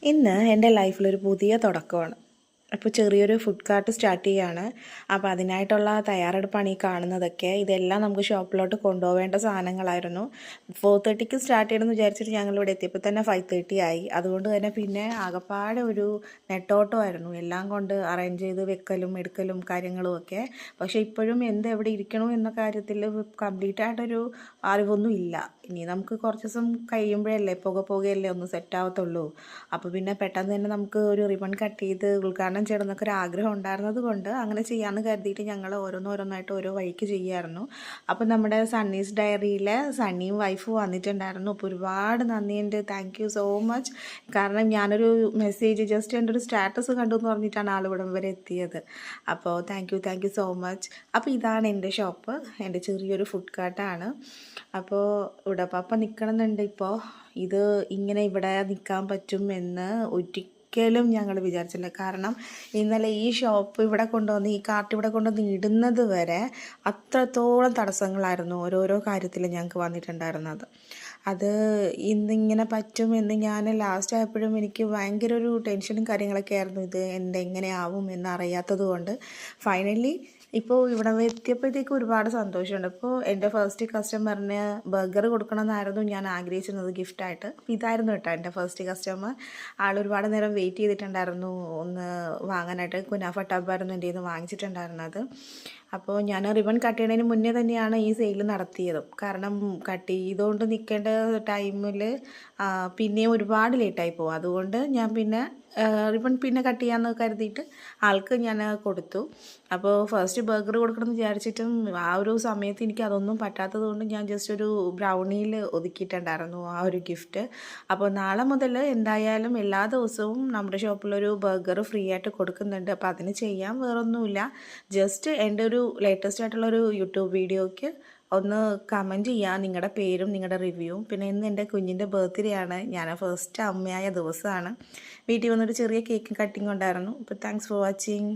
ഇന്ന് എൻ്റെ ലൈഫിലൊരു പുതിയ തുടക്കമാണ്. അപ്പോൾ ചെറിയൊരു ഫുഡ് കാർട്ട് സ്റ്റാർട്ട് ചെയ്യുകയാണ്. അപ്പോൾ അതിനായിട്ടുള്ള തയ്യാറെടുപ്പാണ് ഈ കാണുന്നതൊക്കെ. ഇതെല്ലാം നമുക്ക് ഷോപ്പിലോട്ട് കൊണ്ടുപോകേണ്ട സാധനങ്ങളായിരുന്നു. 4:30ക്ക് സ്റ്റാർട്ട് ചെയ്യണമെന്ന് വിചാരിച്ചിട്ട് ഞങ്ങളിവിടെ എത്തിയപ്പോൾ തന്നെ 5:30 ആയി. അതുകൊണ്ട് തന്നെ പിന്നെ ആകപ്പാടെ ഒരു നെട്ടോട്ടമായിരുന്നു. എല്ലാം കൊണ്ട് അറേഞ്ച് ചെയ്ത് വെക്കലും എടുക്കലും കാര്യങ്ങളും ഒക്കെ. പക്ഷേ ഇപ്പോഴും എവിടെ ഇരിക്കണം എന്ന കാര്യത്തിൽ കംപ്ലീറ്റ് ആയിട്ടൊരു അറിവൊന്നും ഇല്ല. ഇനി നമുക്ക് കുറച്ച് ദിവസം കഴിയുമ്പോഴല്ലേ പുകയല്ലേ ഒന്ന് സെറ്റ് ആവത്തുള്ളൂ. അപ്പോൾ പിന്നെ പെട്ടെന്ന് തന്നെ നമുക്ക് ഒരു റിബൺ കട്ട് ചെയ്ത് ഉദ്ഘാടനം ചെയ്യണമെന്നൊക്കെ ഒരു ആഗ്രഹം ഉണ്ടായിരുന്നത് കൊണ്ട് അങ്ങനെ ചെയ്യാമെന്ന് കരുതിയിട്ട് ഞങ്ങൾ ഓരോന്നോരോന്നായിട്ട് ഓരോ വഴിക്ക് ചെയ്യുമായിരുന്നു. അപ്പോൾ നമ്മുടെ സണ്ണീസ് ഡയറിയിൽ സണ്ണിയും വൈഫും വന്നിട്ടുണ്ടായിരുന്നു. അപ്പോൾ ഒരുപാട് നന്ദിയുണ്ട്, താങ്ക് യു സോ മച്ച്. കാരണം ഞാനൊരു മെസ്സേജ് ജസ്റ്റ് എൻ്റെ ഒരു സ്റ്റാറ്റസ് കണ്ടു എന്ന് പറഞ്ഞിട്ടാണ് ആളിവിടം വരെ എത്തിയത്. അപ്പോൾ താങ്ക് യു സോ മച്ച്. അപ്പോൾ ഇതാണ് എൻ്റെ ഷോപ്പ്, എൻ്റെ ചെറിയൊരു ഫുഡ് കാർട്ടാണ്. അപ്പോൾ ഇവിടെ പപ്പ നിൽക്കണമെന്നുണ്ട്. ഇപ്പോൾ ഇത് ഇങ്ങനെ ഇവിടെ നിൽക്കാൻ പറ്റും എന്ന് ഒരിക്കലും ഞങ്ങൾ വിചാരിച്ചില്ല. കാരണം ഇന്നലെ ഈ ഷോപ്പ് ഇവിടെ കൊണ്ടുവന്ന് ഈ കാർട്ട് ഇവിടെ കൊണ്ടുവന്ന് ഇടുന്നത് വരെ അത്രത്തോളം തടസ്സങ്ങളായിരുന്നു ഓരോരോ കാര്യത്തിൽ ഞങ്ങൾക്ക് വന്നിട്ടുണ്ടായിരുന്നത്. അത് ഇന്നിങ്ങനെ പറ്റുമെന്ന് ഞാൻ ലാസ്റ്റ് ആയപ്പോഴും എനിക്ക് ഭയങ്കര ഒരു ടെൻഷനും കാര്യങ്ങളൊക്കെ ആയിരുന്നു. ഇത് എങ്ങനെയാവും എന്നറിയാത്തത് കൊണ്ട് ഫൈനലി ഇപ്പോൾ ഇവിടെ എത്തിയപ്പോഴത്തേക്ക് ഒരുപാട് സന്തോഷമുണ്ട്. ഇപ്പോൾ എൻ്റെ ഫസ്റ്റ് കസ്റ്റമറിന് ബർഗർ കൊടുക്കണമെന്നായിരുന്നു ഞാൻ ആഗ്രഹിച്ചിരുന്നത് ഗിഫ്റ്റായിട്ട്. അപ്പോൾ ഇതായിരുന്നു കേട്ടോ എൻ്റെ ഫസ്റ്റ് കസ്റ്റമർ. ആൾ ഒരുപാട് നേരം വെയിറ്റ് ചെയ്തിട്ടുണ്ടായിരുന്നു ഒന്ന് വാങ്ങാനായിട്ട്. കുനാഫ ടബായിരുന്നു എൻ്റെ നിന്ന് വാങ്ങിച്ചിട്ടുണ്ടായിരുന്നത്. അപ്പോൾ ഞാൻ റിബൺ കട്ട് ചെയ്യുന്നതിന് മുന്നേ തന്നെയാണ് ഈ സെയിൽ നടത്തിയതും. കാരണം കട്ട് ചെയ്തുകൊണ്ട് നിൽക്കേണ്ട ടൈമിൽ പിന്നെയും ഒരുപാട് ലേറ്റായി പോകും. അതുകൊണ്ട് ഞാൻ പിന്നെ റിബൺ പിന്നെ കട്ട് ചെയ്യാമെന്ന് കരുതിയിട്ട് ആൾക്ക് ഞാൻ കൊടുത്തു. അപ്പോൾ ഫസ്റ്റ് ബർഗർ കൊടുക്കണമെന്ന് വിചാരിച്ചിട്ടും ആ ഒരു സമയത്ത് എനിക്ക് അതൊന്നും പറ്റാത്തത് കൊണ്ട് ഞാൻ ജസ്റ്റ് ഒരു ബ്രൗണിയിൽ ഒതുക്കിയിട്ടുണ്ടായിരുന്നു ആ ഒരു ഗിഫ്റ്റ്. അപ്പോൾ നാളെ മുതൽ എന്തായാലും എല്ലാ ദിവസവും നമ്മുടെ ഷോപ്പിലൊരു ബർഗർ ഫ്രീ ആയിട്ട് കൊടുക്കുന്നുണ്ട്. അപ്പോൾ അതിന് ചെയ്യാൻ വേറൊന്നുമില്ല, ജസ്റ്റ് എൻ്റെ ഒരു ലേറ്റസ്റ്റ് ആയിട്ടുള്ളൊരു യൂട്യൂബ് വീഡിയോയ്ക്ക് ഒന്ന് കമൻറ്റ് ചെയ്യുക നിങ്ങളുടെ പേരും നിങ്ങളുടെ റിവ്യൂവും. പിന്നെ ഇന്ന് എൻ്റെ കുഞ്ഞിൻ്റെ ബർത്ത്ഡേ ആണ്, ഞാൻ ഫസ്റ്റ് അമ്മയായ ദിവസമാണ്. വീട്ടിൽ വന്നൊരു ചെറിയ കേക്ക് കട്ടിങ് ഉണ്ടായിരുന്നു. അപ്പോൾ താങ്ക്സ് ഫോർ വാച്ചിങ്.